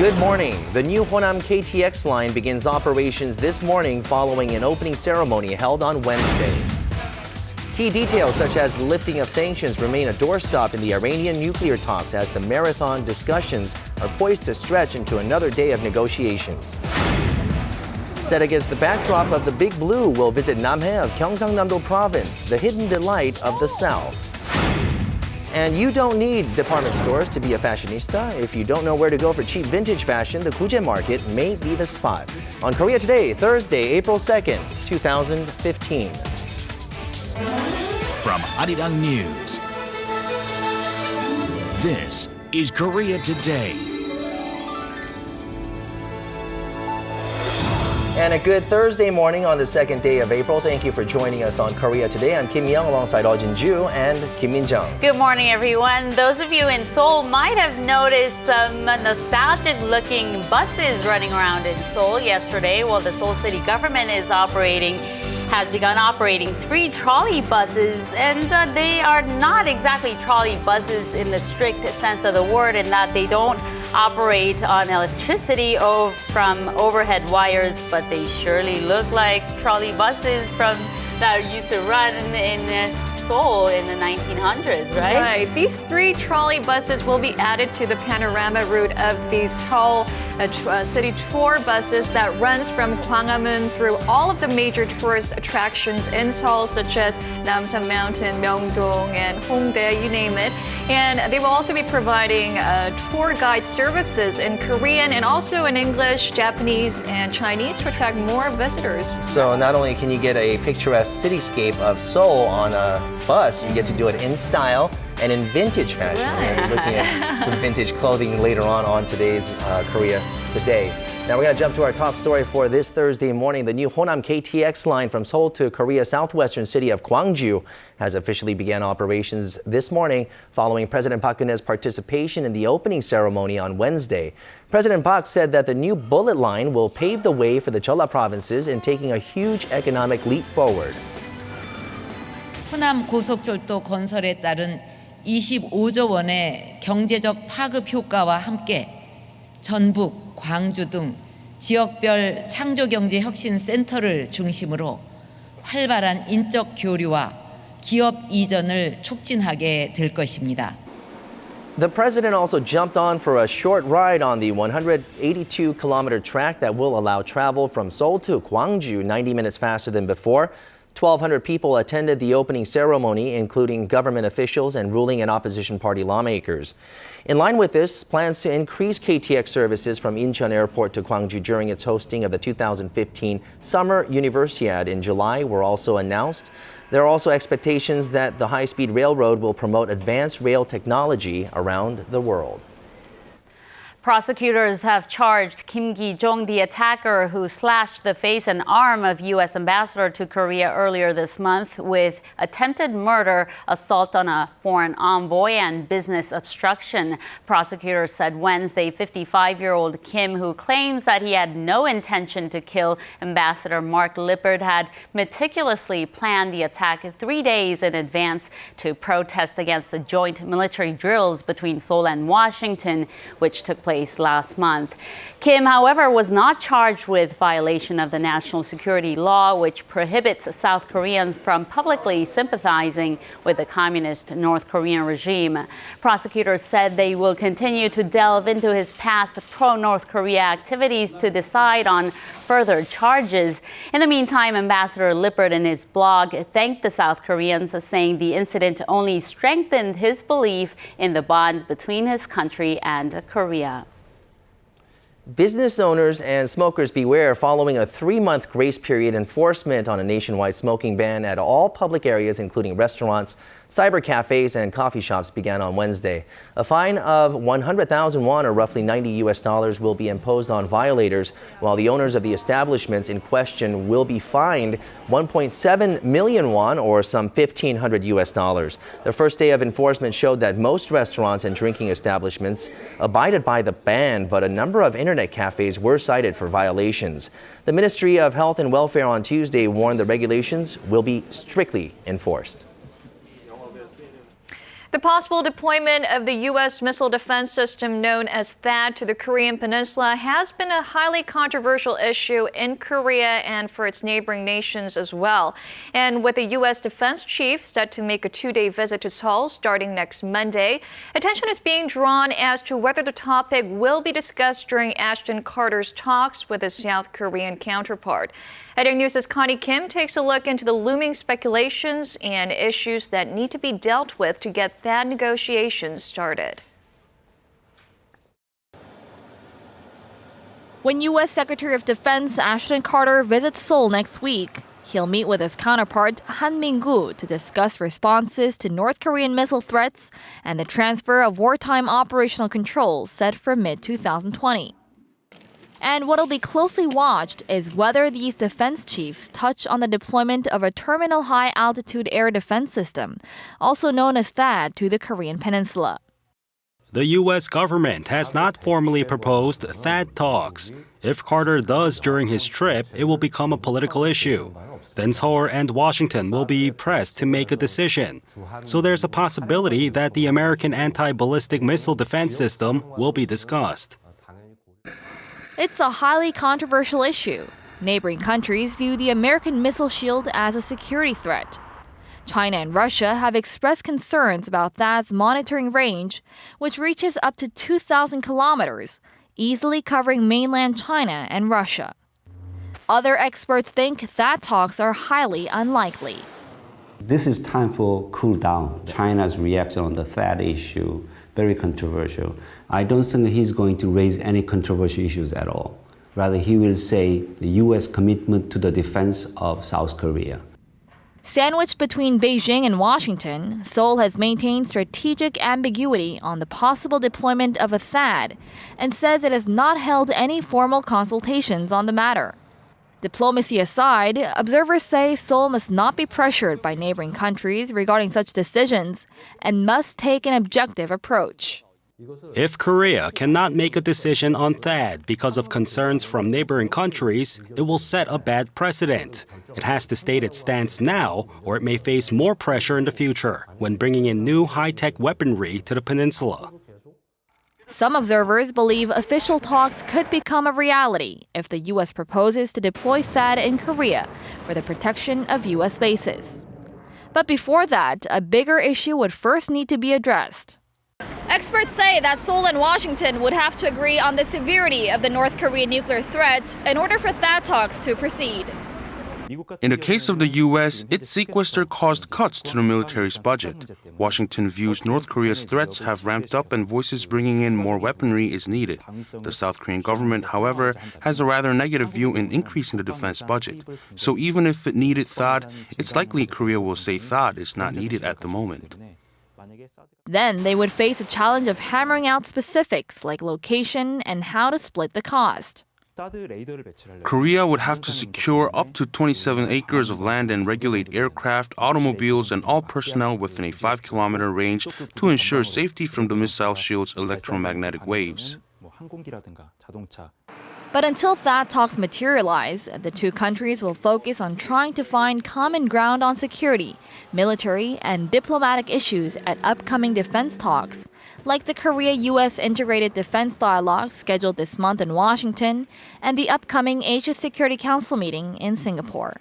Good morning. The new Honnam KTX Line begins operations this morning following an opening ceremony held on Wednesday. Key details such as the lifting of sanctions remain a doorstop in the Iranian nuclear talks as the marathon discussions are poised to stretch into another day of negotiations. Set against the backdrop of the Big Blue will visit Namhae of Gyeongsangnam-do Province, the hidden delight of the South. And you don't need department stores to be a fashionista. If you don't know where to go for cheap vintage fashion, the Guje Market may be the spot. On Korea Today, Thursday, April 2nd, 2015. From Arirang News, this is Korea Today. And a good Thursday morning on the second day of April. Thank you for joining us on Korea Today. I'm Kim Young alongside Jin and Kim Min-jung. Good morning, everyone. Those of you in Seoul might have noticed some nostalgic-looking buses running around in Seoul yesterday. Well, the Seoul city government has begun operating 3 trolley buses, and they are not exactly trolley buses in the strict sense of the word, in that they don't operate on electricity from overhead wires, but they surely look like trolley buses that used to run in Seoul in the 1900s, right? Right. These 3 trolley buses will be added to the panorama route of the Seoul city tour buses that runs from Gwanghwamun through all of the major tourist attractions in Seoul, such as Namsan Mountain, Myeongdong, and Hongdae, you name it. And they will also be providing tour guide services in Korean and also in English, Japanese, and Chinese to attract more visitors. So not only can you get a picturesque cityscape of Seoul on a bus, you get to do it in style and in vintage fashion. Right. We're looking at some vintage clothing later on today's Korea Today. Now we're going to jump to our top story for this Thursday morning. The new Honnam KTX line from Seoul to Korea's southwestern city of Gwangju has officially began operations this morning following President Park Geun-hye's participation in the opening ceremony on Wednesday. President Park said that the new bullet line will pave the way for the Jeolla provinces in taking a huge economic leap forward. 호남 고속철도 건설에 따른 25조 원의 경제적 파급 효과와 함께 전북, 광주 등 지역별 창조경제 혁신 센터를 중심으로 활발한 인적 교류와 기업 이전을 촉진하게 될 것입니다. The president also jumped on for a short ride on the 182-kilometer track that will allow travel from Seoul to Gwangju 90 minutes faster than before. 1,200 people attended the opening ceremony, including government officials and ruling and opposition party lawmakers. In line with this, plans to increase KTX services from Incheon Airport to Gwangju during its hosting of the 2015 Summer Universiade in July were also announced. There are also expectations that the high-speed railroad will promote advanced rail technology around the world. Prosecutors have charged Kim Ki-jong, the attacker who slashed the face and arm of U.S. ambassador to Korea earlier this month, with attempted murder, assault on a foreign envoy, and business obstruction. Prosecutors said Wednesday 55-year-old Kim, who claims that he had no intention to kill Ambassador Mark Lippert, had meticulously planned the attack 3 days in advance to protest against the joint military drills between Seoul and Washington, which took place last month. Kim, however, was not charged with violation of the national security law, which prohibits South Koreans from publicly sympathizing with the communist North Korean regime. Prosecutors said they will continue to delve into his past pro-North Korea activities to decide on further charges. In the meantime, Ambassador Lippert in his blog thanked the South Koreans, saying the incident only strengthened his belief in the bond between his country and Korea. Business owners and smokers beware following a 3-month grace period enforcement on a nationwide smoking ban at all public areas, including restaurants, cyber cafes, and coffee shops began on Wednesday. A fine of 100,000 won, or roughly $90, will be imposed on violators, while the owners of the establishments in question will be fined 1.7 million won, or some $1,500. The first day of enforcement showed that most restaurants and drinking establishments abided by the ban, but a number of internet cafes were cited for violations. The Ministry of Health and Welfare on Tuesday warned the regulations will be strictly enforced. The possible deployment of the U.S. missile defense system known as THAAD to the Korean peninsula has been a highly controversial issue in Korea and for its neighboring nations as well. And with the U.S. defense chief set to make a two-day visit to Seoul starting next Monday, attention is being drawn as to whether the topic will be discussed during Ashton Carter's talks with his South Korean counterpart. Arirang News' Connie Kim takes a look into the looming speculations and issues that need to be dealt with to get THAAD negotiations started. When U.S. Secretary of Defense Ashton Carter visits Seoul next week, he'll meet with his counterpart Han Min-gu to discuss responses to North Korean missile threats and the transfer of wartime operational control set for mid-2020. And what'll be closely watched is whether these defense chiefs touch on the deployment of a terminal high-altitude air defense system, also known as THAAD, to the Korean peninsula. The U.S. government has not formally proposed THAAD talks. If Carter does during his trip, it will become a political issue. Then Seoul and Washington will be pressed to make a decision. So there's a possibility that the American anti-ballistic missile defense system will be discussed. It's a highly controversial issue. Neighboring countries view the American missile shield as a security threat. China and Russia have expressed concerns about THAAD's monitoring range, which reaches up to 2,000 kilometers, easily covering mainland China and Russia. Other experts think THAAD talks are highly unlikely. This is time for cool down. China's reaction on the THAAD issue, very controversial. I don't think he's going to raise any controversial issues at all. Rather, he will say the U.S. commitment to the defense of South Korea. Sandwiched between Beijing and Washington, Seoul has maintained strategic ambiguity on the possible deployment of a THAAD and says it has not held any formal consultations on the matter. Diplomacy aside, observers say Seoul must not be pressured by neighboring countries regarding such decisions and must take an objective approach. If Korea cannot make a decision on THAAD because of concerns from neighboring countries, it will set a bad precedent. It has to state its stance now, or it may face more pressure in the future when bringing in new high-tech weaponry to the peninsula. Some observers believe official talks could become a reality if the U.S. proposes to deploy THAAD in Korea for the protection of U.S. bases. But before that, a bigger issue would first need to be addressed. Experts say that Seoul and Washington would have to agree on the severity of the North Korean nuclear threat in order for THAAD talks to proceed. In the case of the U.S., its sequester caused cuts to the military's budget. Washington views North Korea's threats have ramped up and voices bringing in more weaponry is needed. The South Korean government, however, has a rather negative view in increasing the defense budget. So even if it needed THAAD, it's likely Korea will say THAAD is not needed at the moment. Then they would face a challenge of hammering out specifics like location and how to split the cost. Korea would have to secure up to 27 acres of land and regulate aircraft, automobiles, and all personnel within a 5-kilometer range to ensure safety from the missile shield's electromagnetic waves. But until THAAD talks materialize, the two countries will focus on trying to find common ground on security, military, and diplomatic issues at upcoming defense talks, like the Korea-U.S. Integrated Defense Dialogue scheduled this month in Washington and the upcoming Asia Security Council meeting in Singapore.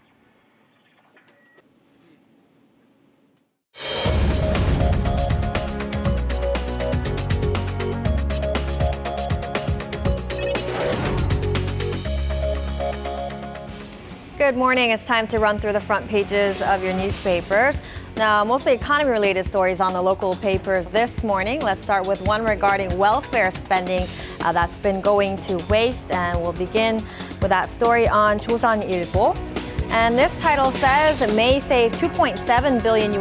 Good morning. It's time to run through the front pages of your newspapers. Now, mostly economy-related stories on the local papers this morning. Let's start with one regarding welfare spending that's been going to waste, and we'll begin with that story on 조선일보. And this title says it may save $2.7 billion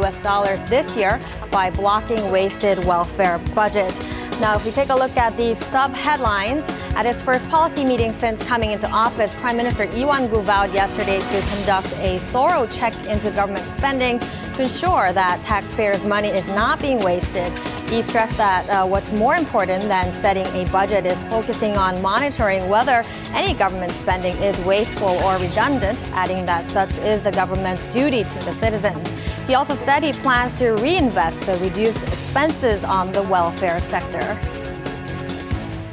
this year by blocking wasted welfare budget. Now, if we take a look at these sub-headlines, at his first policy meeting since coming into office, Prime Minister Lee Won-gu vowed yesterday to conduct a thorough check into government spending to ensure that taxpayers' money is not being wasted. He stressed that what's more important than setting a budget is focusing on monitoring whether any government spending is wasteful or redundant, adding that such is the government's duty to the citizens. He also said he plans to reinvest the reduced expenses on the welfare sector.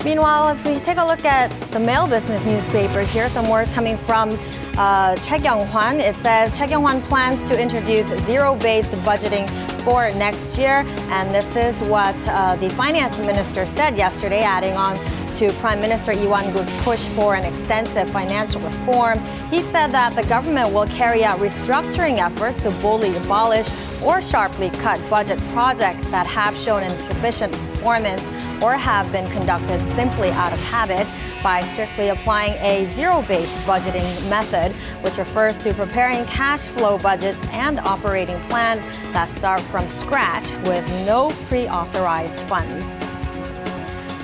Meanwhile, if we take a look at the mail business newspaper, here are some words coming from Choi Kyung-hwan. It says Choi Kyung-hwan plans to introduce zero-based budgeting for next year. And this is what the finance minister said yesterday, adding on to Prime Minister Lee Won-go's push for an extensive financial reform. He said that the government will carry out restructuring efforts to boldly abolish or sharply cut budget projects that have shown insufficient performance or have been conducted simply out of habit by strictly applying a zero-based budgeting method, which refers to preparing cash flow budgets and operating plans that start from scratch with no pre-authorized funds.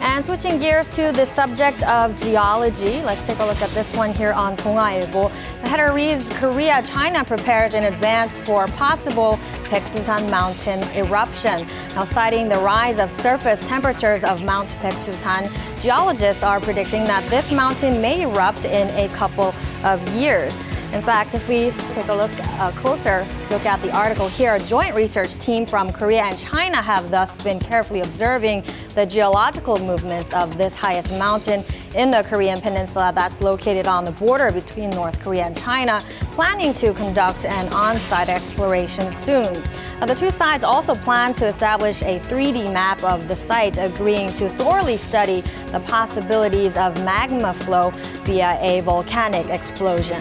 And switching gears to the subject of geology, let's take a look at this one here on 동아일보. The header reads, Korea, China prepares in advance for possible Picturesque mountain eruption. Now, citing the rise of surface temperatures of Mount Picturesque, geologists are predicting that this mountain may erupt in a couple of years. In fact, if we take a closer look at the article here, a joint research team from Korea and China have thus been carefully observing the geological movements of this highest mountain in the Korean peninsula that's located on the border between North Korea and China, planning to conduct an on-site exploration soon. Now, the two sides also plan to establish a 3D map of the site, agreeing to thoroughly study the possibilities of magma flow via a volcanic explosion.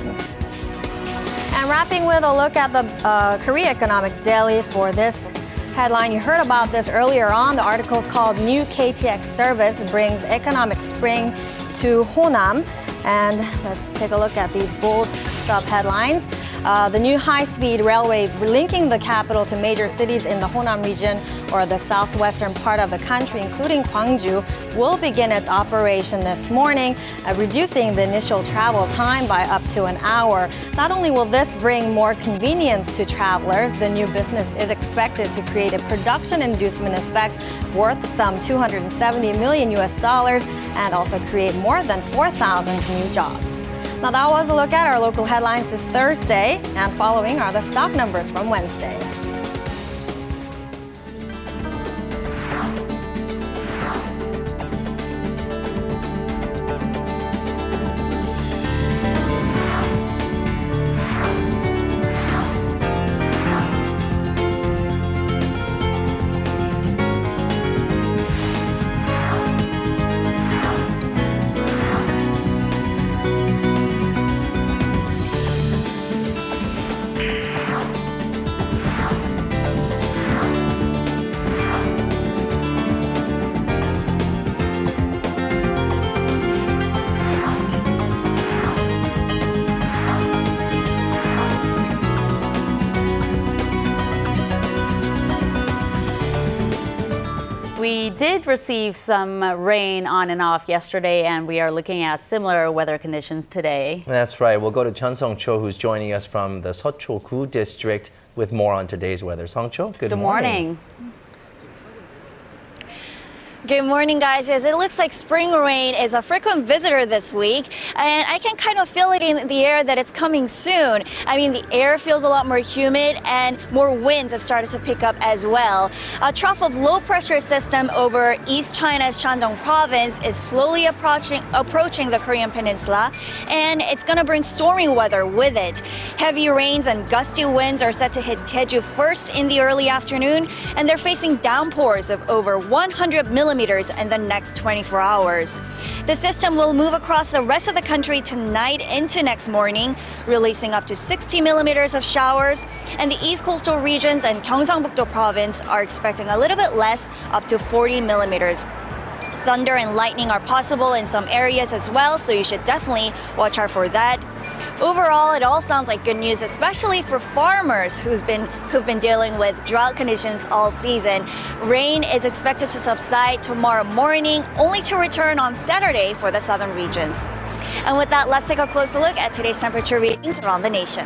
And wrapping with a look at the Korea Economic Daily for this headline. You heard about this earlier on. The article is called New KTX Service Brings Economic Spring to Honnam. And let's take a look at these bold sub-headlines. The new high-speed railways linking the capital to major cities in the Honnam region or the southwestern part of the country, including Gwangju, will begin its operation this morning, reducing the initial travel time by up to an hour. Not only will this bring more convenience to travelers, the new business is expected to create a production inducement effect worth some $270 million and also create more than 4,000 new jobs. Now, that was a look at our local headlines this Thursday, and following are the stock numbers from Wednesday. We did receive some rain on and off yesterday, and we are looking at similar weather conditions today. That's right. We'll go to Chun Sung-cho, who's joining us from the Seoul district with more on today's weather. Sung-cho, good morning. Good morning, guys. Yes, it looks like spring rain is a frequent visitor this week, and I can kind of feel it in the air that it's coming soon. I mean, the air feels a lot more humid and more winds have started to pick up as well. A trough of low pressure system over East China's Shandong province is slowly approaching the Korean peninsula, and it's going to bring stormy weather with it. Heavy rains and gusty winds are set to hit Jeju first in the early afternoon, and they're facing downpours of over 100 millimeters in the next 24 hours. The system will move across the rest of the country tonight into next morning, releasing up to 60 millimeters of showers, and the east coastal regions and Gyeongsangnam-do Province are expecting a little bit less, up to 40 millimeters. Thunder and lightning are possible in some areas as well, so you should definitely watch out for that. Overall, it all sounds like good news, especially for farmers who've been dealing with drought conditions all season. Rain is expected to subside tomorrow morning, only to return on Saturday for the southern regions. And with that, let's take a closer look at today's temperature readings around the nation.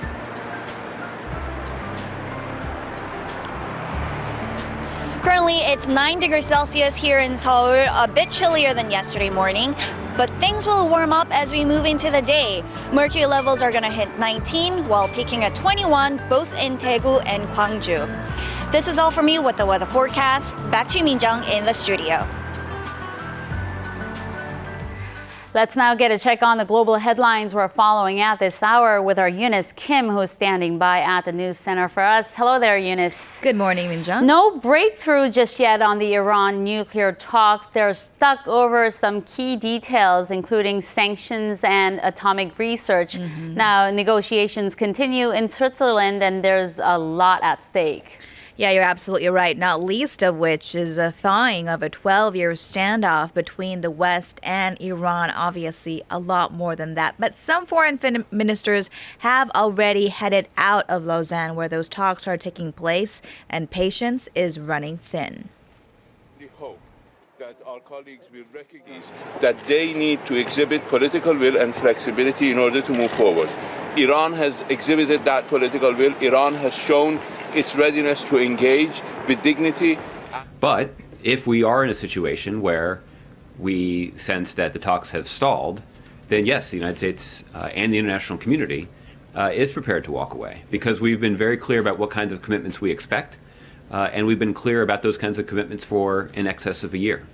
Currently, Currently, it's 9 degrees Celsius here in Seoul, a bit chillier than yesterday morning. But things will warm up as we move into the day. Mercury levels are going to hit 19 while peaking at 21 both in Daegu and Gwangju. This is all for me with the weather forecast. Back to Minjung in the studio. Let's now get a check on the global headlines we're following at this hour with our Eunice Kim, who's standing by at the news center for us. Hello there, Eunice. Good morning, Minjung. No breakthrough just yet on the Iran nuclear talks. They're stuck over some key details, including sanctions and atomic research. Now, negotiations continue in Switzerland, and there's a lot at stake. Yeah, you're absolutely right, not least of which is a thawing of a 12-year standoff between the West and Iran. Obviously, a lot more than that. But some foreign ministers have already headed out of Lausanne, where those talks are taking place, and patience is running thin. We hope that our colleagues will recognize that they need to exhibit political will and flexibility in order to move forward. Iran has exhibited that political will. Iran has shown its readiness to engage with dignity. But if we are in a situation where we sense that the talks have stalled, then yes, the United States and the international community is prepared to walk away, because we've been very clear about what kinds of commitments we expect, and we've been clear about those kinds of commitments for in excess of a year.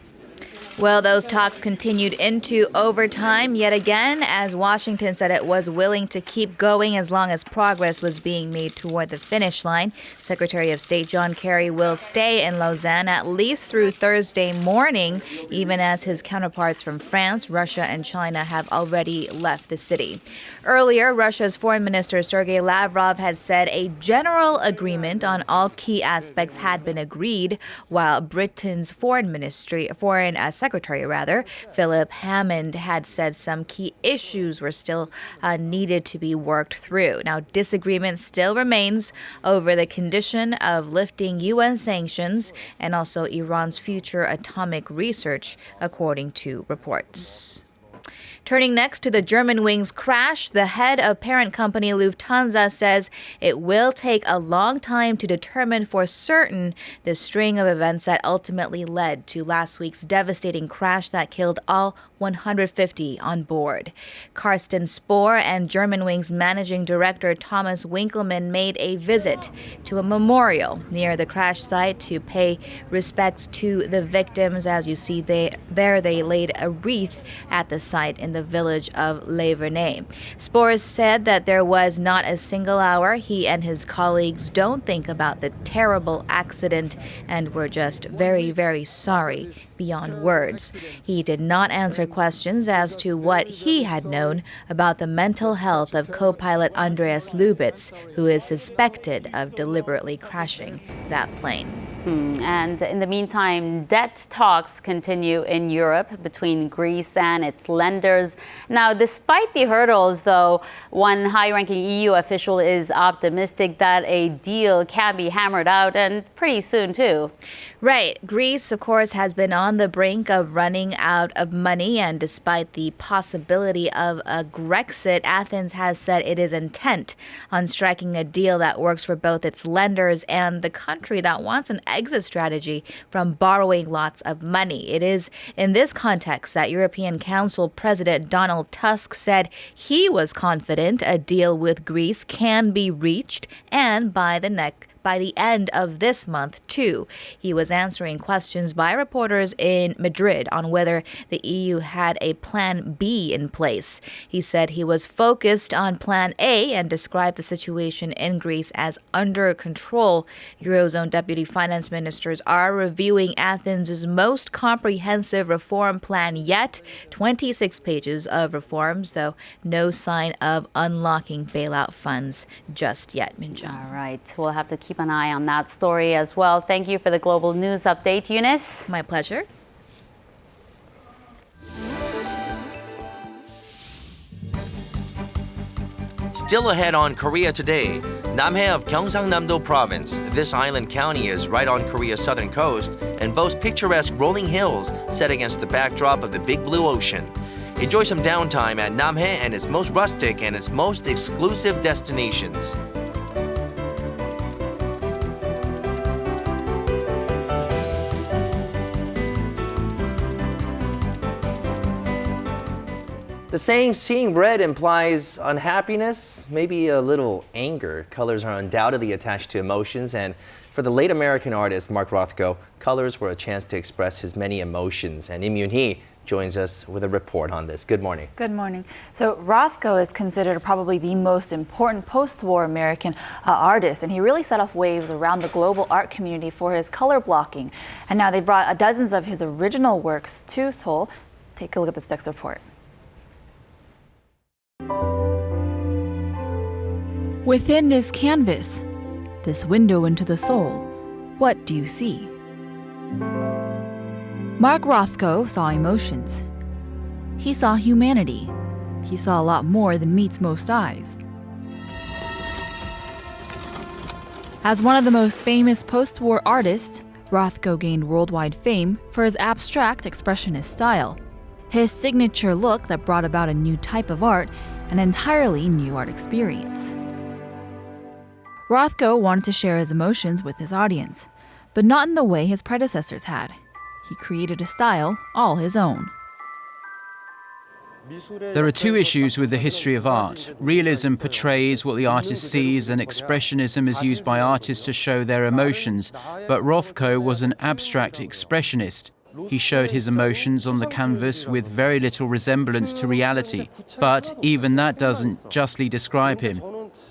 Well, those talks continued into overtime yet again, as Washington said it was willing to keep going as long as progress was being made toward the finish line. Secretary of State John Kerry will stay in Lausanne at least through Thursday morning, even as his counterparts from France, Russia, and China have already left the city. Earlier, Russia's Foreign Minister Sergei Lavrov had said a general agreement on all key aspects had been agreed, while Britain's Foreign Secretary Philip Hammond had said some key issues were still needed to be worked through. Now, disagreement still remains over the condition of lifting UN sanctions and also Iran's future atomic research, according to reports. Turning next to the Germanwings crash, the head of parent company Lufthansa says it will take a long time to determine for certain the string of events that ultimately led to last week's devastating crash that killed all 150 on board. Carsten Spohr and Germanwings managing director Thomas Winkelmann made a visit to a memorial near the crash site to pay respects to the victims. As you see they laid a wreath at the site in the village of Le Vernet. Spohr said that there was not a single hour he and his colleagues don't think about the terrible accident and were just very, very sorry beyond words. He did not answer questions as to what he had known about the mental health of co-pilot Andreas Lubitz, who is suspected of deliberately crashing that plane. And in the meantime, debt talks continue in Europe between Greece and its lenders. Now, despite the hurdles, though, one high-ranking EU official is optimistic that a deal can be hammered out, and pretty soon, too. Right. Greece, of course, has been on the brink of running out of money, and despite the possibility of a Grexit, Athens has said it is intent on striking a deal that works for both its lenders and the country that wants an exit strategy from borrowing lots of money. It is in this context that European Council President Donald Tusk said he was confident a deal with Greece can be reached, and by the end of this month, too. He was answering questions by reporters in Madrid on whether the EU had a plan B in place. He said he was focused on plan A and described the situation in Greece as under control. Eurozone deputy finance ministers are reviewing Athens' most comprehensive reform plan yet. 26 pages of reforms, though no sign of unlocking bailout funds just yet, Minjung. All right. We'll have to keep an eye on that story as well. Thank you for the global news update, Eunice. My pleasure. Still ahead on Korea Today, Namhae of Gyeongsangnam-do Province. This island county is right on Korea's southern coast and boasts picturesque rolling hills set against the backdrop of the Big Blue Ocean. Enjoy some downtime at Namhae and its most rustic and its most exclusive destinations. The saying, seeing red implies unhappiness, maybe a little anger. Colors are undoubtedly attached to emotions, and for the late American artist Mark Rothko, colors were a chance to express his many emotions. And Im Yoon-hee joins us with a report on this. Good morning. Good morning. So Rothko is considered probably the most important post-war American artist, and he really set off waves around the global art community for his color blocking. And now they brought dozens of his original works to Seoul. Take a look at this next report. Within this canvas, this window into the soul, what do you see? Mark Rothko saw emotions. He saw humanity. He saw a lot more than meets most eyes. As one of the most famous post-war artists, Rothko gained worldwide fame for his abstract expressionist style, his signature look that brought about a new type of art, an entirely new art experience. Rothko wanted to share his emotions with his audience, but not in the way his predecessors had. He created a style all his own. There are two issues with the history of art. Realism portrays what the artist sees, and expressionism is used by artists to show their emotions. But Rothko was an abstract expressionist. He showed his emotions on the canvas with very little resemblance to reality. But even that doesn't justly describe him.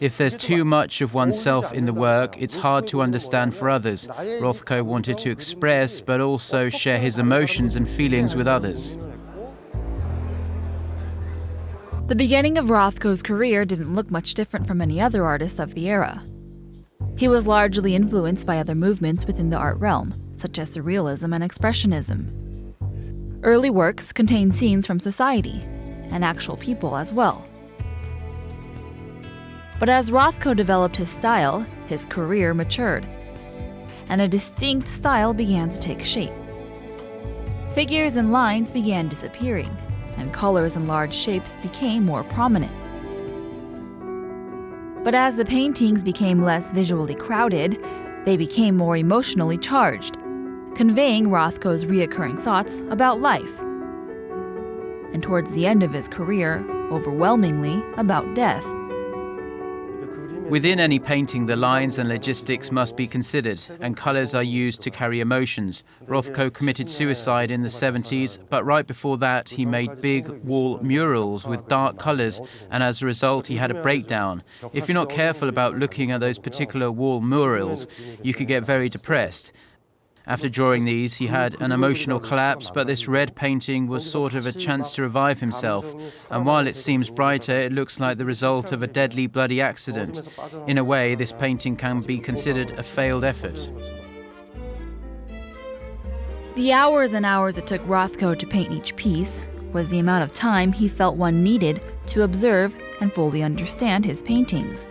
If there's too much of oneself in the work, it's hard to understand for others. Rothko wanted to express, but also share his emotions and feelings with others. The beginning of Rothko's career didn't look much different from any other artists of the era. He was largely influenced by other movements within the art realm, such as surrealism and expressionism. Early works contained scenes from society, and actual people as well. But as Rothko developed his style, his career matured, and a distinct style began to take shape. Figures and lines began disappearing, and colors and large shapes became more prominent. But as the paintings became less visually crowded, they became more emotionally charged, conveying Rothko's recurring thoughts about life. And towards the end of his career, overwhelmingly about death. Within any painting, the lines and logistics must be considered, and colors are used to carry emotions. Rothko committed suicide in the 70s, but right before that, he made big wall murals with dark colors, and as a result, he had a breakdown. If you're not careful about looking at those particular wall murals, you could get very depressed. After drawing these, he had an emotional collapse, but this red painting was sort of a chance to revive himself. And while it seems brighter, it looks like the result of a deadly, bloody accident. In a way, this painting can be considered a failed effort. The hours and hours it took Rothko to paint each piece was the amount of time he felt one needed to observe and fully understand his paintings.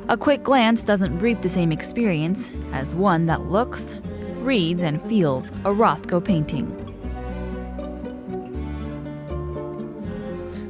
A quick glance doesn't reap the same experience as one that looks, reads, and feels a Rothko painting.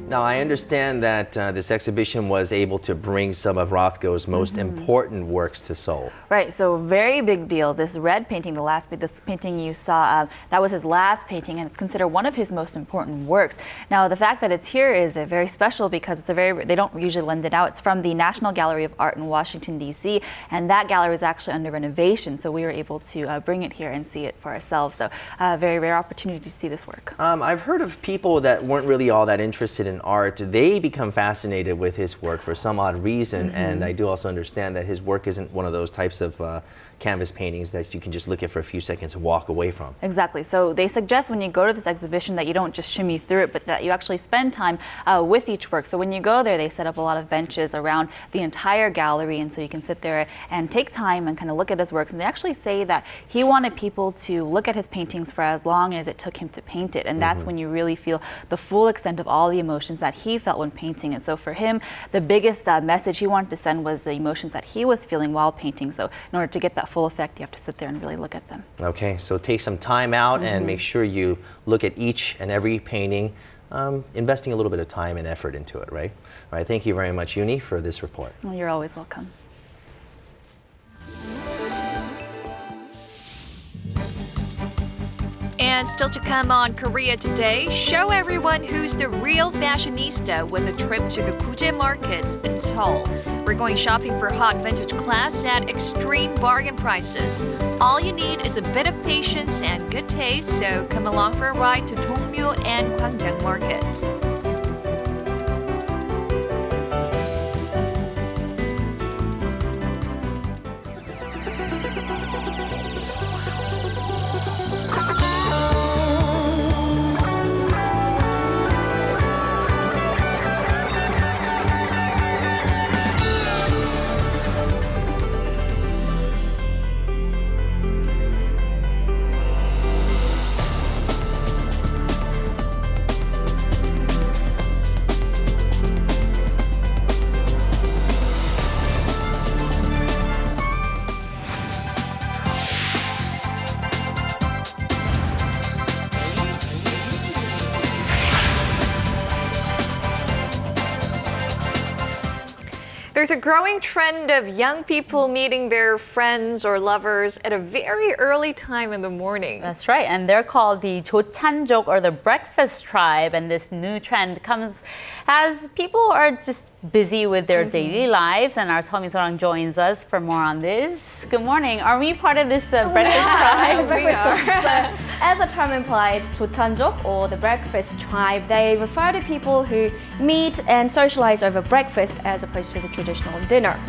Now, I understand that this exhibition was able to bring some of Rothko's most important works to Seoul. Right, so very big deal. This red painting, this painting you saw, that was his last painting, and it's considered one of his most important works. Now, the fact that it's here is very special because it's they don't usually lend it out. It's from the National Gallery of Art in Washington, D.C., and that gallery is actually under renovation, so we were able to bring it here and see it for ourselves. So, a very rare opportunity to see this work. I've heard of people that weren't really all that interested in art. They become fascinated with his work for some odd reason, and I do also understand that his work isn't one of those types of canvas paintings that you can just look at for a few seconds and walk away from. Exactly. So they suggest when you go to this exhibition that you don't just shimmy through it, but that you actually spend time with each work. So when you go there, they set up a lot of benches around the entire gallery, and so you can sit there and take time and kind of look at his works. And they actually say that he wanted people to look at his paintings for as long as it took him to paint it, and that's when you really feel the full extent of all the emotions that he felt when painting it. So for him, the biggest message he wanted to send was the emotions that he was feeling while painting. So in order to get that full effect, you have to sit there and really look at them. Okay, so take some time out and make sure you look at each and every painting, investing a little bit of time and effort into it, right? All right, thank you very much, Uni, for this report. Well, you're always welcome. And still to come on Korea Today, show everyone who's the real fashionista with a trip to the Guje Markets in Seoul. We're going shopping for hot vintage class at extreme bargain prices. All you need is a bit of patience and good taste, so come along for a ride to Dongmyo and Guje Markets. There's a growing trend of young people meeting their friends or lovers at a very early time in the morning. That's right, and they're called the 조찬족 or the breakfast tribe, and this new trend comes as people are just busy with their daily lives, and our Seomi Sorang joins us for more on this. Good morning. Are we part of this breakfast tribe? So, as the term implies, 조찬족 or the breakfast tribe, they refer to people who meet and socialize over breakfast as opposed to the traditional dinner.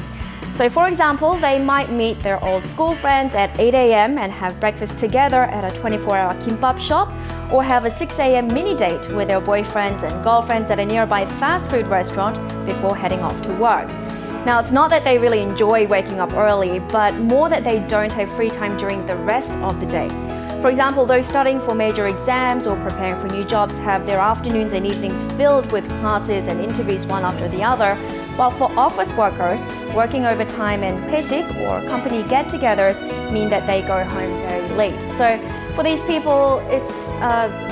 So for example, they might meet their old school friends at 8 a.m. and have breakfast together at a 24-hour kimbap shop, or have a 6 a.m. mini date with their boyfriends and girlfriends at a nearby fast food restaurant before heading off to work. Now, it's not that they really enjoy waking up early, but more that they don't have free time during the rest of the day. For example, those studying for major exams or preparing for new jobs have their afternoons and evenings filled with classes and interviews one after the other, while for office workers, working overtime and pesik or company get-togethers mean that they go home very late. So for these people, it's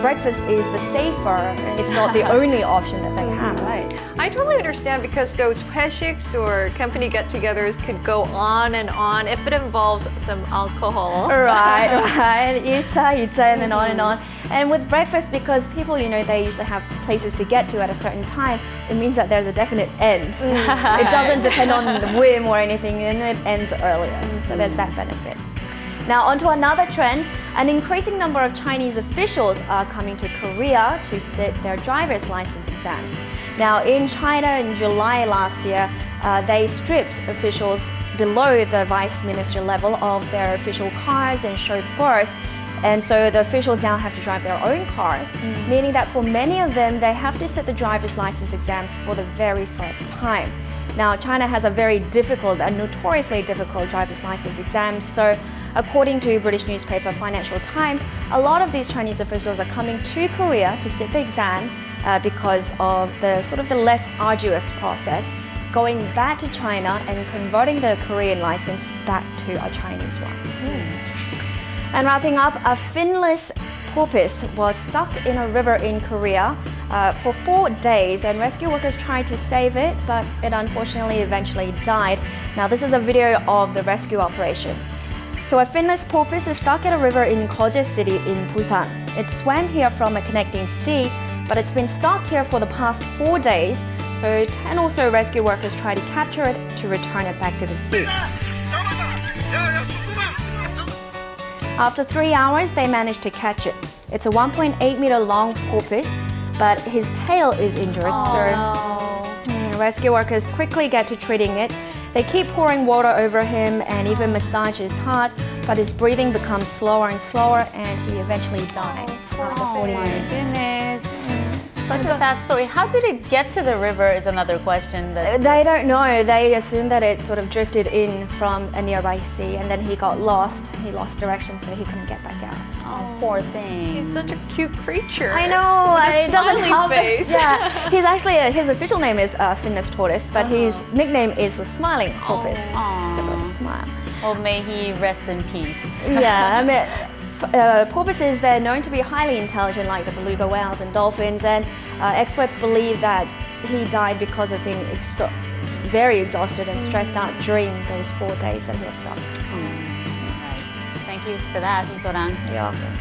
breakfast is the safer, if not the only option that they have. Right. I totally understand, because those pesiks or company get-togethers could go on and on if it involves some alcohol. Right. 1차, 2차, and then on and on. And with breakfast, because people, they usually have places to get to at a certain time, it means that there's a definite end. It doesn't depend on the whim or anything, and it ends earlier. So there's that benefit. Now, onto another trend. An increasing number of Chinese officials are coming to Korea to sit their driver's license exams. Now, in China in July last year, they stripped officials below the vice minister level of their official cars and chauffeurs. And so the officials now have to drive their own cars, meaning that for many of them, they have to sit the driver's license exams for the very first time. Now, China has a very difficult and notoriously difficult driver's license exam. So according to British newspaper Financial Times, a lot of these Chinese officials are coming to Korea to sit the exam because of the less arduous process, going back to China and converting the Korean license back to a Chinese one. And wrapping up, a finless porpoise was stuck in a river in Korea for 4 days, and rescue workers tried to save it, but it unfortunately eventually died. Now, this is a video of the rescue operation. So a finless porpoise is stuck at a river in Guje City in Busan. It swam here from a connecting sea, but it's been stuck here for the past 4 days. So 10 or so rescue workers try to capture it to return it back to the sea. After 3 hours, they managed to catch it. It's a 1.8-meter long porpoise, but his tail is injured, rescue workers quickly get to treating it. They keep pouring water over him and even massage his heart, but his breathing becomes slower and slower, and he eventually dies after 40 minutes. Oh my goodness. Such a sad story. How did it get to the river is another question. They don't know. They assume that it sort of drifted in from a nearby sea, and then he got lost. He lost direction, so he couldn't get back out. Oh, poor thing. He's such a cute creature. I know. With a It doesn't smiley help. face. Yeah, he's actually his official name is finless tortoise, but his nickname is the smiling porpoise because of the smile. Well, may he rest in peace. Yeah, I mean, porpoises, they're known to be highly intelligent, like the beluga whales and dolphins, and experts believe that he died because of being very exhausted and stressed out during those 4 days that he was stuck. Right. Thank you for that, Sorang. You're welcome.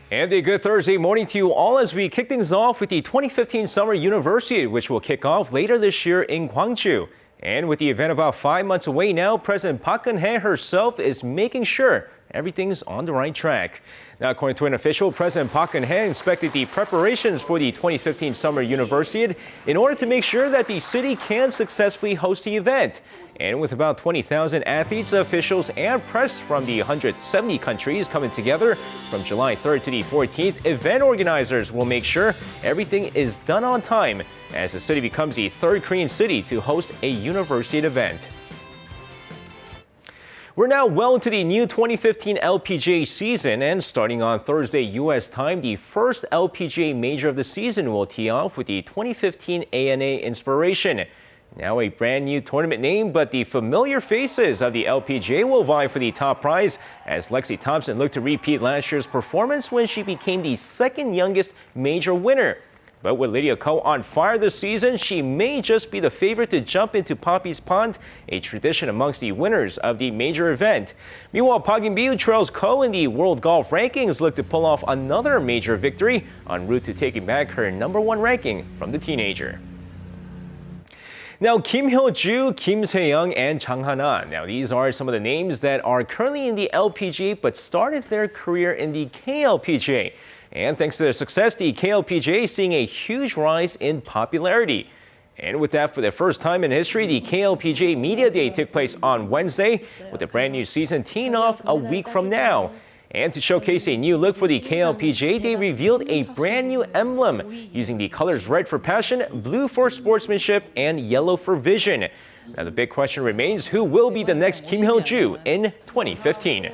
And a good Thursday morning to you all as we kick things off with the 2015 Summer University, which will kick off later this year in Gwangju. And with the event about 5 months away now, President Park Geun-hye herself is making sure everything's on the right track. Now, according to an official, President Park Geun-hye inspected the preparations for the 2015 Summer University in order to make sure that the city can successfully host the event. And with about 20,000 athletes, officials, and press from the 170 countries coming together from July 3rd to the 14th, event organizers will make sure everything is done on time as the city becomes the third Korean city to host a university event. We're now well into the new 2015 LPGA season, and starting on Thursday U.S. time, the first LPGA major of the season will tee off with the 2015 ANA Inspiration. Now a brand new tournament name, but the familiar faces of the LPGA will vie for the top prize as Lexi Thompson looked to repeat last year's performance when she became the second youngest major winner. But with Lydia Ko on fire this season, she may just be the favorite to jump into Poppy's Pond, a tradition amongst the winners of the major event. Meanwhile, Park In-byu trails Ko in the World Golf Rankings, look to pull off another major victory en route to taking back her #1 ranking from the teenager. Now, Kim Hyo-ju, Kim Se-young, and Jang Han-an. Now, these are some of the names that are currently in the LPGA but started their career in the KLPGA. And thanks to their success, the KLPGA is seeing a huge rise in popularity. And with that, for the first time in history, the KLPGA Media Day took place on Wednesday, with a brand new season teeing off a week from now. And to showcase a new look for the KLPGA, they revealed a brand new emblem using the colors red for passion, blue for sportsmanship, and yellow for vision. Now the big question remains, who will be the next Kim Hyo-ju in 2015?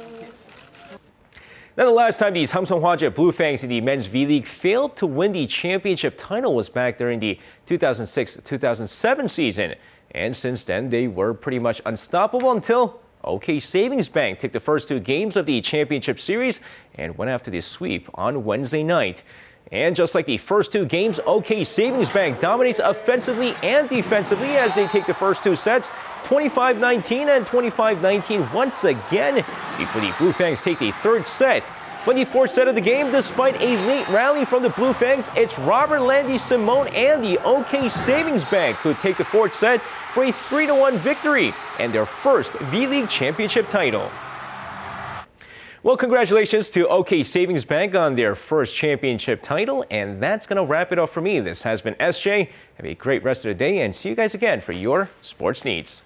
Now, the last time the Samsung Hwajae Blue Fangs in the men's V-League failed to win the championship title was back during the 2006-2007 season. And since then, they were pretty much unstoppable until OK Savings Bank took the first 2 games of the championship series and went after the sweep on Wednesday night. And just like the first 2 games, OK Savings Bank dominates offensively and defensively as they take the first 2 sets, 25-19 and 25-19 once again, before the Blue Fangs take the 3rd set. But the 4th set of the game, despite a late rally from the Blue Fangs, it's Robert Landy Simone and the OK Savings Bank who take the 4th set for a 3-1 victory and their first V-League championship title. Well, congratulations to OK Savings Bank on their first championship title, and that's going to wrap it up for me. This has been SJ. Have a great rest of the day, and see you guys again for your sports needs.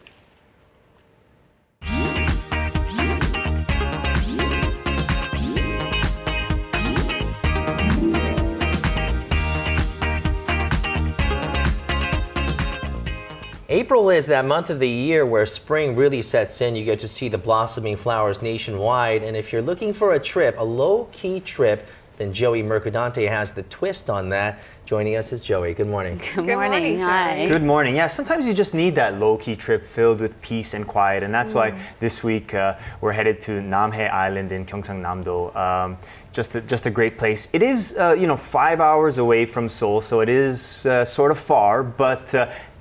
April is that month of the year where spring really sets in. You get to see the blossoming flowers nationwide. And if you're looking for a trip, a low-key trip, then Joey Mercadante has the twist on that. Joining us is Joey. Good morning. Good morning. Hi. Good morning. Yeah, sometimes you just need that low-key trip filled with peace and quiet. And that's why this week we're headed to Namhae Island in Gyeongsangnam-do. Just a great place. It is, 5 hours away from Seoul, so it is sort of far, but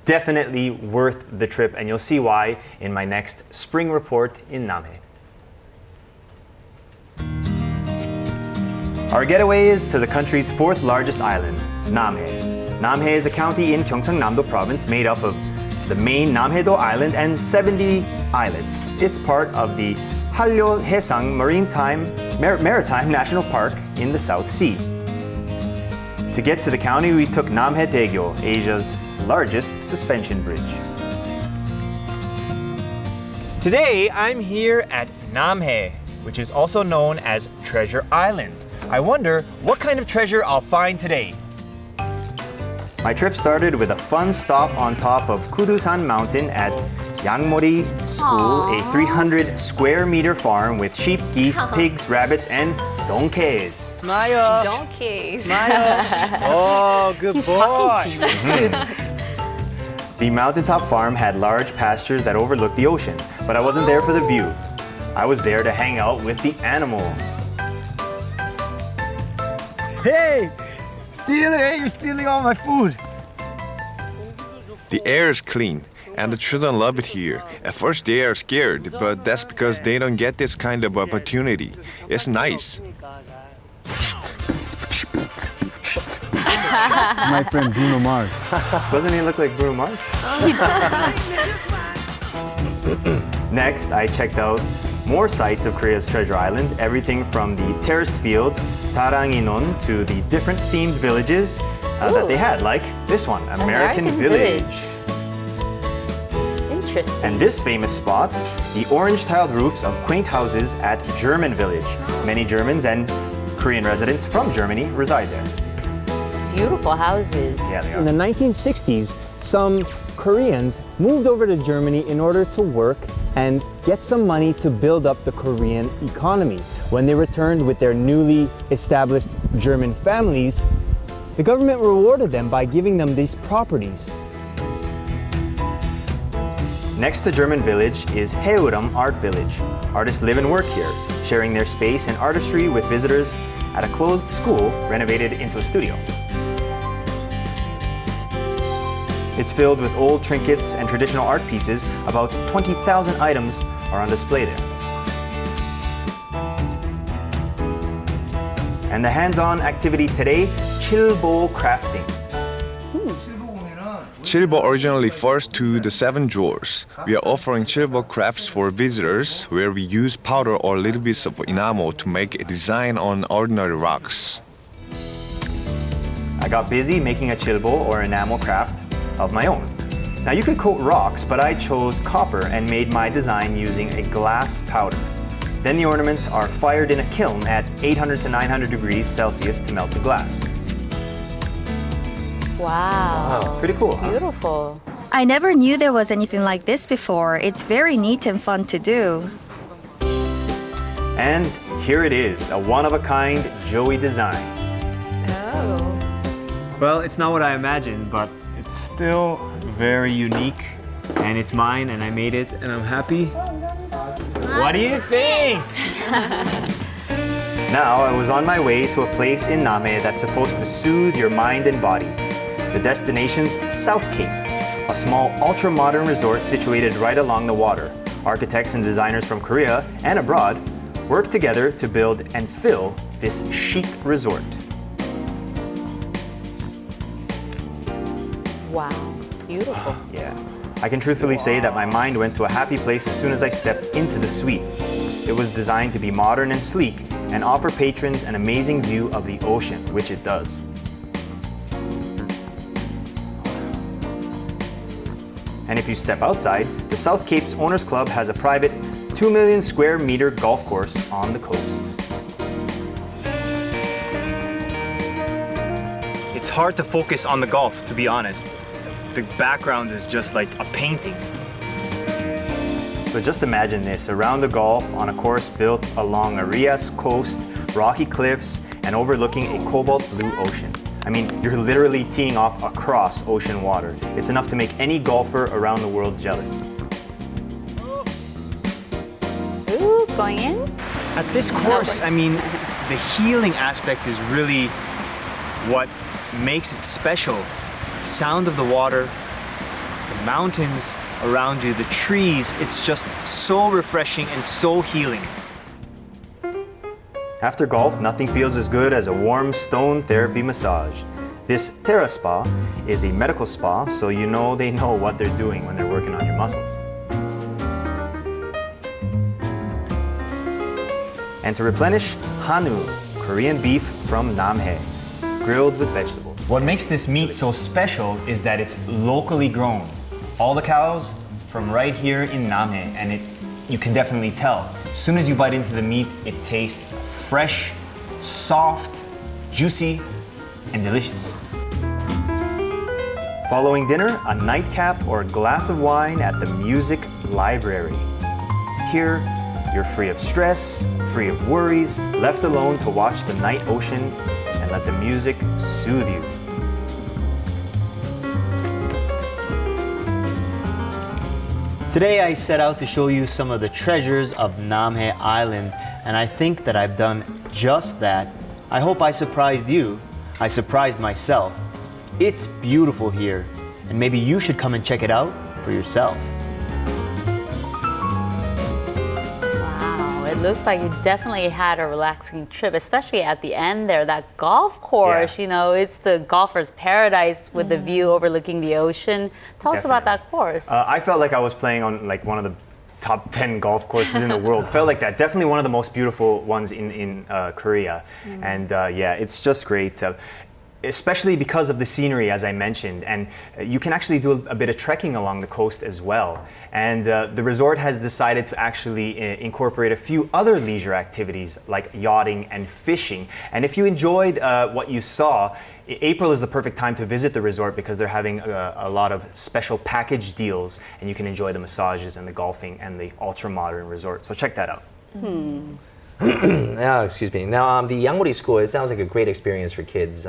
definitely worth the trip, and you'll see why in my next spring report in Namhae. Our getaway is to the country's 4th largest island, Namhae. Namhae is a county in Gyeongsangnam-do Province made up of the main Namhae-do Island and 70 islets. It's part of the 한려해상의 Maritime National Park in the South Sea. To get to the county, we took Namhae Daegyo, Asia's largest suspension bridge. Today, I'm here at Namhae, which is also known as Treasure Island. I wonder what kind of treasure I'll find today. My trip started with a fun stop on top of Kudusan Mountain at Yangmori School, a 300 square meter farm with sheep, geese, pigs, rabbits, and donkeys. Smile. Donkeys. Smile. Oh, good boy. The mountaintop farm had large pastures that overlooked the ocean, but I wasn't there for the view. I was there to hang out with the animals. Hey! You're stealing all my food! The air is clean, and the children love it here. At first they are scared, but that's because they don't get this kind of opportunity. It's nice. My friend Bruno Mars. Doesn't he look like Bruno Mars? Next, I checked out more sites of Korea's Treasure Island, everything from the terraced fields, Taranginon, to the different themed villages that they had, like this one, American Village. Interesting. And this famous spot, the orange-tiled roofs of quaint houses at German Village. Many Germans and Korean residents from Germany reside there. Beautiful houses. Yeah, they are. In the 1960s, some Koreans moved over to Germany in order to work and get some money to build up the Korean economy. When they returned with their newly established German families, the government rewarded them by giving them these properties. Next to German Village is Haeuram Art Village. Artists live and work here, sharing their space and artistry with visitors at a closed school renovated into a studio. It's filled with old trinkets and traditional art pieces. About 20,000 items are on display there. And the hands-on activity today, chilbo crafting. Chilbo originally refers to the 7 drawers. We are offering chilbo crafts for visitors where we use powder or little bits of enamel to make a design on ordinary rocks. I got busy making a chilbo or enamel craft of my own. Now you could coat rocks, but I chose copper and made my design using a glass powder. Then the ornaments are fired in a kiln at 800 to 900 degrees Celsius to melt the glass. Wow. Pretty cool, huh? Beautiful. I never knew there was anything like this before. It's very neat and fun to do. And here it is, a one-of-a-kind Joey design. Oh. Well, it's not what I imagined, but it's still very unique. And it's mine, and I made it, and I'm happy. What do you think? Now, I was on my way to a place in Namhae that's supposed to soothe your mind and body. The destination's South Cape, a small ultra-modern resort situated right along the water. Architects and designers from Korea and abroad work together to build and fill this chic resort. Wow. Beautiful. Yeah. I can truthfully say that my mind went to a happy place as soon as I stepped into the suite. It was designed to be modern and sleek and offer patrons an amazing view of the ocean, which it does. And if you step outside, the South Cape's Owners Club has a private 2 million square meter golf course on the coast. It's hard to focus on the golf, to be honest. The background is just like a painting. So just imagine this, around the golf on a course built along Aria's coast, rocky cliffs, and overlooking a cobalt blue ocean. I mean, you're literally teeing off across ocean water. It's enough to make any golfer around the world jealous. Ooh, going in? At this course, I mean, the healing aspect is really what makes it special. The sound of the water, the mountains around you, the trees, it's just so refreshing and so healing. After golf, nothing feels as good as a warm stone therapy massage. This TheraSpa is a medical spa, so you know they know what they're doing when they're working on your muscles. And to replenish, Hanu, Korean beef from Namhae, grilled with vegetables. What makes this meat so special is that it's locally grown. All the cows from right here in Namhae, and you can definitely tell. As soon as you bite into the meat, it tastes fresh, soft, juicy, and delicious. Following dinner, a nightcap or a glass of wine at the music library. Here, you're free of stress, free of worries, left alone to watch the night ocean and let the music soothe you. Today I set out to show you some of the treasures of Namhae Island, and I think that I've done just that. I hope I surprised you. I surprised myself. It's beautiful here, and maybe you should come and check it out for yourself. Wow, it It looks like you definitely had a relaxing trip, especially at the end there. That golf course, you know, it's the golfer's paradise with the view overlooking the ocean. Tell us about that course. I felt like I was playing on like one of the top 10 golf courses in the world. Felt like that. Definitely one of the most beautiful ones in Korea. And yeah, it's just great. Especially because of the scenery, as I mentioned, and you can actually do a bit of trekking along the coast as well. And the resort has decided to actually incorporate a few other leisure activities like yachting and fishing. And if you enjoyed what you saw, April is the perfect time to visit the resort because they're having a lot of special package deals, and you can enjoy the massages and the golfing and the ultra-modern resort. So check that out. Excuse me. Now, the Yangmori School, it sounds like a great experience for kids.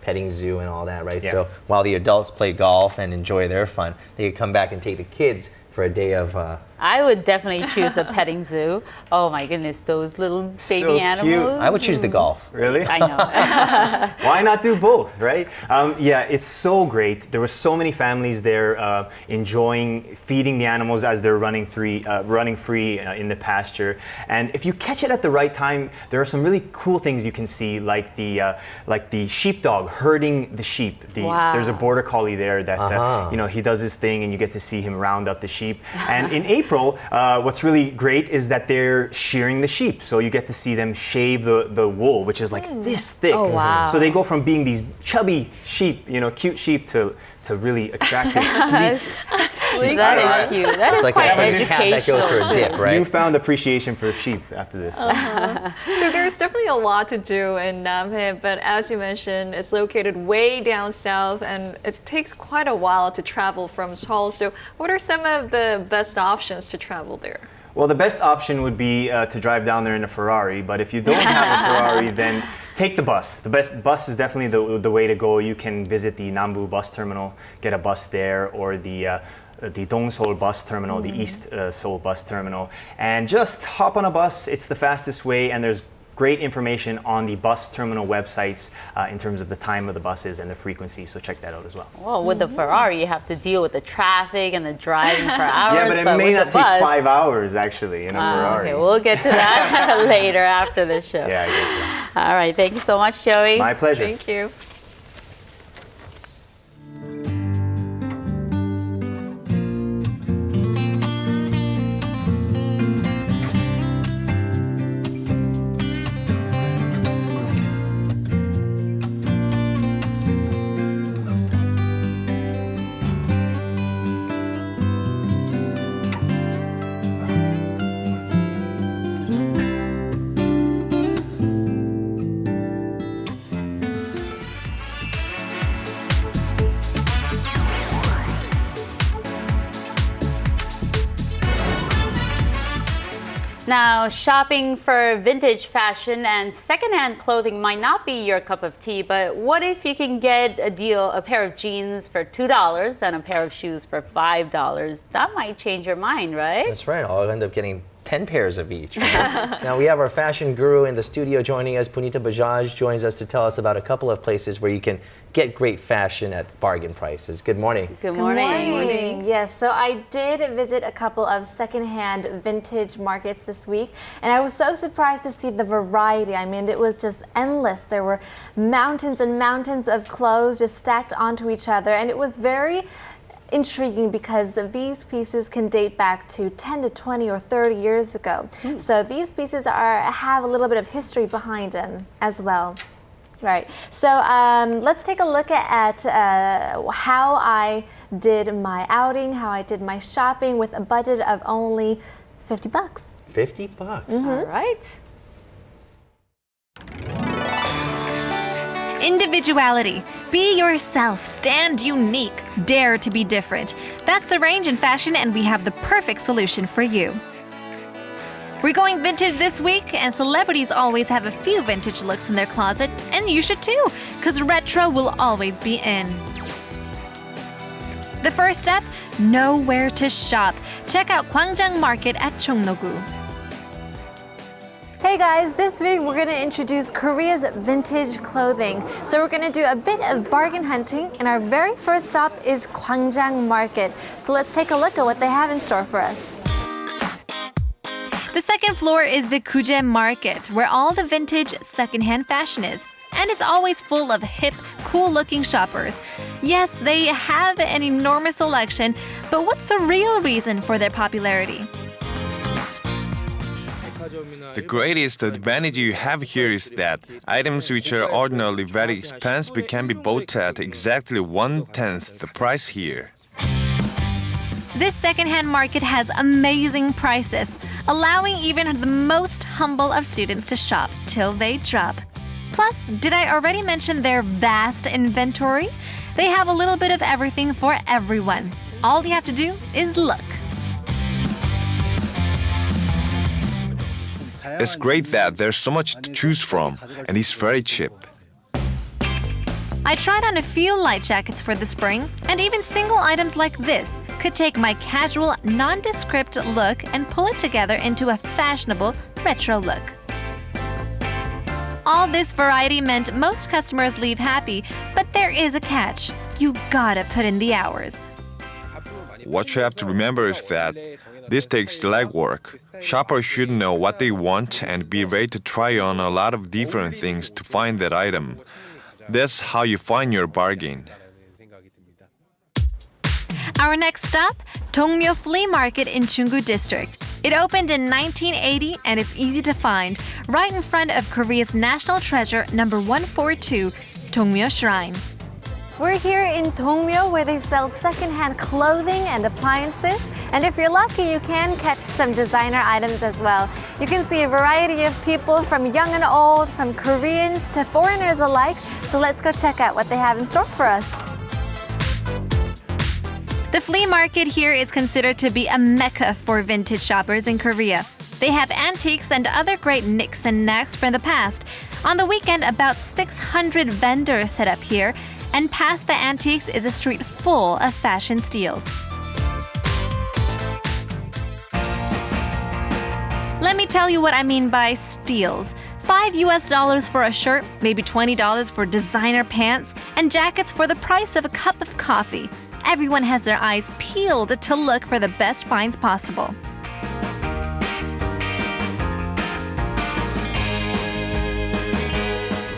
Petting zoo and all that, right? Yeah. So while the adults play golf and enjoy their fun, they could come back and take the kids for a day of... I would definitely choose the petting zoo. Oh my goodness, those little baby animals. I would choose the golf. Really? I know. Why not do both, right? Yeah, it's so great. There were so many families there enjoying feeding the animals as they're running free in the pasture. And if you catch it at the right time, there are some really cool things you can see, like the sheepdog herding the sheep. There's a border collie there that you know, he does his thing, and you get to see him round up the sheep. And in April, what's really great is that they're shearing the sheep. So you get to see them shave the wool, which is like this thick. Oh, wow. So they go from being these chubby sheep, you know, cute sheep, to really attractive, sleek. That is cute. That is like quite a cat that goes for a dip, right? Newfound appreciation for sheep after this. So there's definitely a lot to do in Namhae, but as you mentioned, it's located way down south, and it takes quite a while to travel from Seoul. So what are some of the best options to travel there? Well, the best option would be to drive down there in a Ferrari, but if you don't have a Ferrari, then take the bus. The best bus is definitely the way to go. You can visit the Nambu bus terminal, get a bus there, or the Dong-Seoul bus terminal, the East Seoul bus terminal, and just hop on a bus. It's the fastest way, and there's great information on the bus terminal websites in terms of the time of the buses and the frequency, so check that out as well. Well, with the Ferrari, you have to deal with the traffic and the driving for hours. Yeah, but it may not take 5 hours, actually, in a Ferrari. Okay, we'll get to that later after the show. Yeah, I guess so. All right, thank you so much, Joey. My pleasure. Thank you. Now, shopping for vintage fashion and secondhand clothing might not be your cup of tea, but what if you can get a deal, a pair of jeans for $2 and a pair of shoes for $5? That might change your mind, right? That's right. I'll end up getting 10 pairs of each. Right? Now we have our fashion guru in the studio joining us. Punita Bajaj joins us to tell us about a couple of places where you can get great fashion at bargain prices. Good morning. Good morning. Good morning. Yes, so I did visit a couple of secondhand vintage markets this week, and I was so surprised to see the variety. I mean, it was just endless. There were mountains and mountains of clothes just stacked onto each other, and it was very intriguing because these pieces can date back to 10 to 20 or 30 years ago. So these pieces have a little bit of history behind them as well. Right. So let's take a look at how I did my outing, how I did my shopping with a budget of only $50. $50? All right. Individuality. Be yourself. Stand unique. Dare to be different. That's the range in fashion, and we have the perfect solution for you. We're going vintage this week, and celebrities always have a few vintage looks in their closet, and you should too, because retro will always be in. The first step, know where to shop. Check out Gyeongsangnam Market at Cheongno-gu. Hey guys, this week we're going to introduce Korea's vintage clothing. So we're going to do a bit of bargain hunting, and our very first stop is Gyeongsangnam Market. So let's take a look at what they have in store for us. The second floor is the Guje Market, where all the vintage secondhand fashion is. And it's always full of hip, cool-looking shoppers. Yes, they have an enormous selection, but what's the real reason for their popularity? The greatest advantage you have here is that items which are ordinarily very expensive can be bought at exactly 1/10 the price here. This secondhand market has amazing prices, allowing even the most humble of students to shop till they drop. Plus, did I already mention their vast inventory? They have a little bit of everything for everyone. All you have to do is look. It's great that there's so much to choose from, and it's very cheap. I tried on a few light jackets for the spring, and even single items like this could take my casual, nondescript look and pull it together into a fashionable, retro look. All this variety meant most customers leave happy, but there is a catch. You gotta put in the hours. What you have to remember is that this takes legwork. Shoppers should know what they want and be ready to try on a lot of different things to find that item. That's how you find your bargain. Our next stop, Dongmyo Flea Market in Chunggu District. It opened in 1980 and is easy to find, right in front of Korea's national treasure number 142, Dongmyo Shrine. We're here in Dongmyo where they sell secondhand clothing and appliances. And if you're lucky, you can catch some designer items as well. You can see a variety of people from young and old, from Koreans to foreigners alike. So let's go check out what they have in store for us. The flea market here is considered to be a mecca for vintage shoppers in Korea. They have antiques and other great knicks and knacks from the past. On the weekend, about 600 vendors set up here, and past the antiques is a street full of fashion steals. Let me tell you what I mean by steals. $5 for a shirt, maybe $20 for designer pants, and jackets for the price of a cup of coffee. Everyone has their eyes peeled to look for the best finds possible.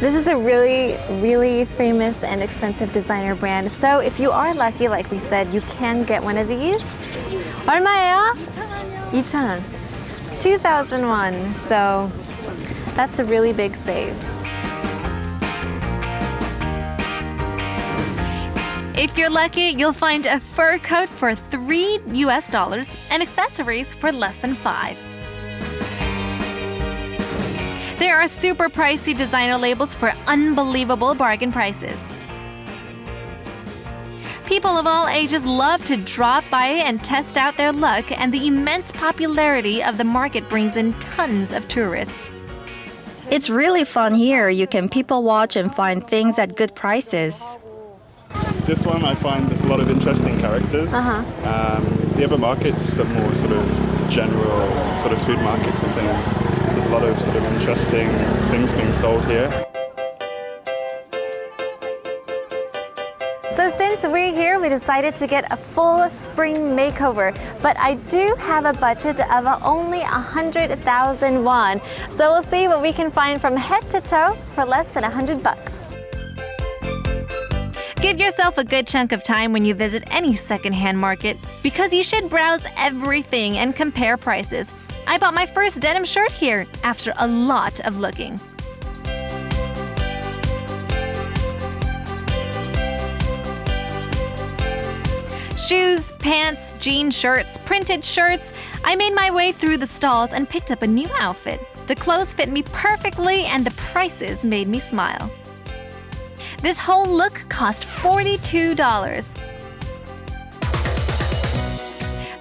This is a really, really famous and expensive designer brand. So if you are lucky, like we said, you can get one of these. 얼마예요? 2,000원. 2001. So that's a really big save. If you're lucky, you'll find a fur coat for $3 and accessories for less than $5. There are super pricey designer labels for unbelievable bargain prices. People of all ages love to drop by and test out their luck, and the immense popularity of the market brings in tons of tourists. It's really fun here. You can people watch and find things at good prices. This one I find there's a lot of interesting characters. The other markets are more sort of general sort of food markets and things. There's a lot of sort of interesting things being sold here. So since we're here, we decided to get a full spring makeover. But I do have a budget of only 100,000 won. So we'll see what we can find from head to toe for less than $100. Give yourself a good chunk of time when you visit any secondhand market, because you should browse everything and compare prices. I bought my first denim shirt here after a lot of looking. Shoes, pants, jean shirts, printed shirts. I made my way through the stalls and picked up a new outfit. The clothes fit me perfectly and the prices made me smile. This whole look cost $42.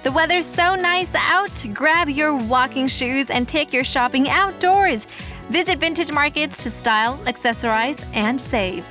The weather's so nice out. Grab your walking shoes and take your shopping outdoors. Visit vintage markets to style, accessorize, and save.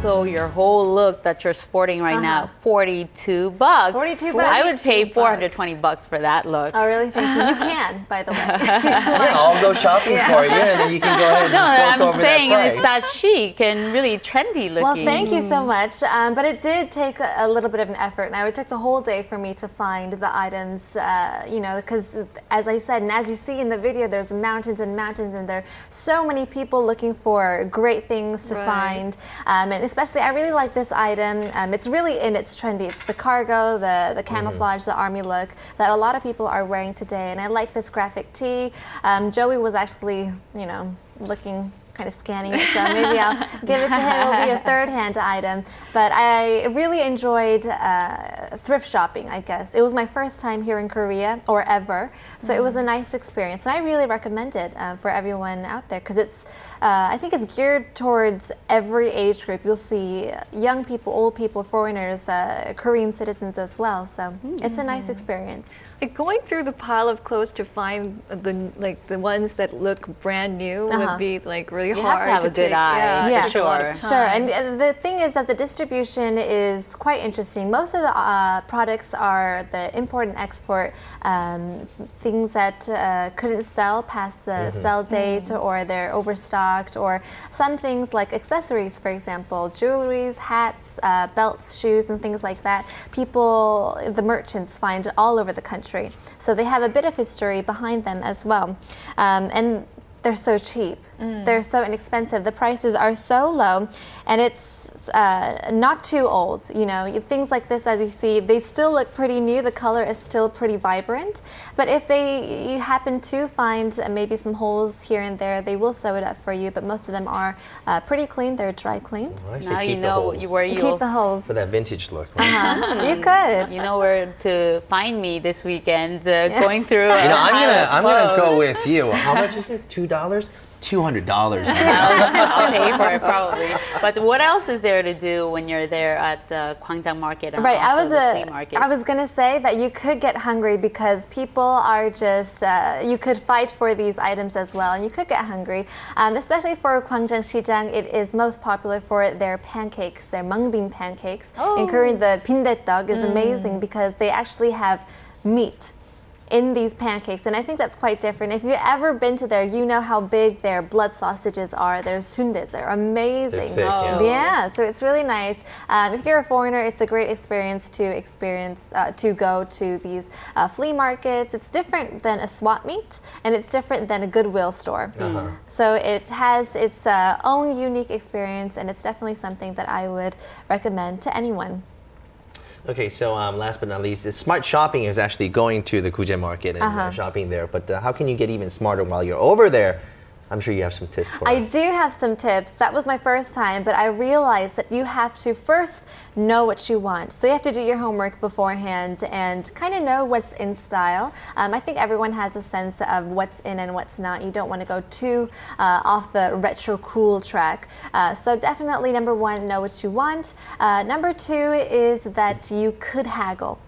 So your whole look that you're sporting right now, $42. $42. I would pay $420 for that look. Oh, really? Thank you. You can, by the way. I'll go shopping for you, and then you can go ahead and fork I'm over saying that it's price. that chic and really trendy looking. Well, thank you so much. But it did take a little bit of an effort. Now, it took the whole day for me to find the items, because as I said, and as you see in the video, there's mountains and mountains, and there are so many people looking for great things to find. And especially, I really like this item. It's really it's trendy. It's the cargo, the camouflage, the army look that a lot of people are wearing today. And I like this graphic tee. Joey was actually, looking, kind of scanning it, so maybe I'll give it to him. It'll be a third-hand item. But I really enjoyed thrift shopping, I guess. It was my first time here in Korea, or ever, so it was a nice experience. And I really recommend it for everyone out there, because I think it's geared towards every age group. You'll see young people, old people, foreigners, Korean citizens as well. So it's a nice experience. Like going through the pile of clothes to find the ones that look brand new would be like really You hard have to have a good eye. Yeah, for sure. Sure. And the thing is that the distribution is quite interesting. Most of the products are the import and export things that couldn't sell past the sell date, or they're overstocked, or some things like accessories, for example, jewelries, hats, belts, shoes, and things like that. People, the merchants, find all over the country. So they have a bit of history behind them as well. And they're so cheap. They're so inexpensive. The prices are so low, and it's not too old. Things like this, as you see, they still look pretty new. The color is still pretty vibrant. But if you happen to find maybe some holes here and there, they will sew it up for you. But most of them are pretty clean. They're dry cleaned. Now you know where you'll keep the holes for that vintage look. Right? You could. You know where to find me this weekend, going through. I'm gonna go with you. How much is it? $2? $200. I'll pay for it probably. But what else is there to do when you're there at the Gwangjang Market? And right, also the flea market? I was gonna say that you could get hungry, because people are just, you could fight for these items as well, and you could get hungry. Especially for Gwangjang Sijang, it is most popular for their pancakes, their mungbin pancakes. In Korean, the bindaetteok is amazing because they actually have meat in these pancakes, and I think that's quite different. If you've ever been to there, you know how big their blood sausages are. Their sundaes, they're amazing. They're thick, yeah, so it's really nice. If you're a foreigner, it's a great experience to go to these flea markets. It's different than a swap meet, and it's different than a Goodwill store. So it has its own unique experience, and it's definitely something that I would recommend to anyone. Okay, so last but not least, smart shopping is actually going to the Guje Market and shopping there. But how can you get even smarter while you're over there? I'm sure you have some tips for us. I do have some tips. That was my first time, but I realized that you have to first know what you want. So you have to do your homework beforehand and kind of know what's in style. I think everyone has a sense of what's in and what's not. You don't want to go too off the retro cool track. So definitely, number one, know what you want. Number two is that you could haggle.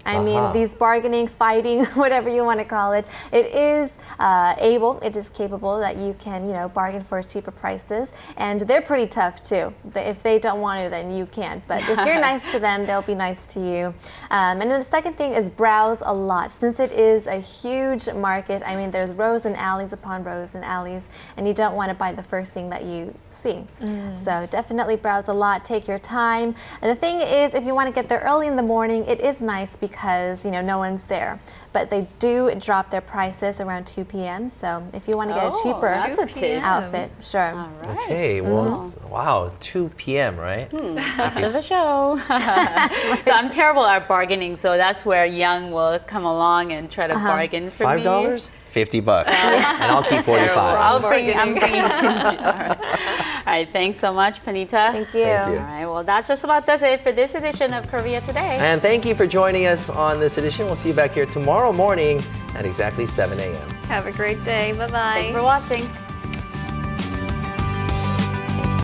I mean, these bargaining, fighting, whatever you want to call it, it is it is capable that you can, bargain for cheaper prices. And they're pretty tough too. If they don't want to, then you can't. But if you're nice to them, they'll be nice to you. And then the second thing is browse a lot. Since it is a huge market, I mean, there's rows and alleys upon rows and alleys, and you don't want to buy the first thing that you see. So definitely browse a lot, take your time. And the thing is, if you want to get there early in the morning, it is nice because no one's there. But they do drop their prices around 2 p.m. So if you want to get a cheaper outfit, sure. All right. Okay, well, wow, 2 p.m., right? After the show. So I'm terrible at bargaining, so that's where Young will come along and try to bargain for me. $5? $50. And I'll keep 45. I'm bringing Chinchi. All right, thanks so much, Panita. Thank you. Thank you. All right, well, that's just about does it for this edition of Korea Today. And thank you for joining us on this edition. We'll see you back here tomorrow morning at exactly 7 a.m. Have a great day. Bye-bye. Thanks for watching.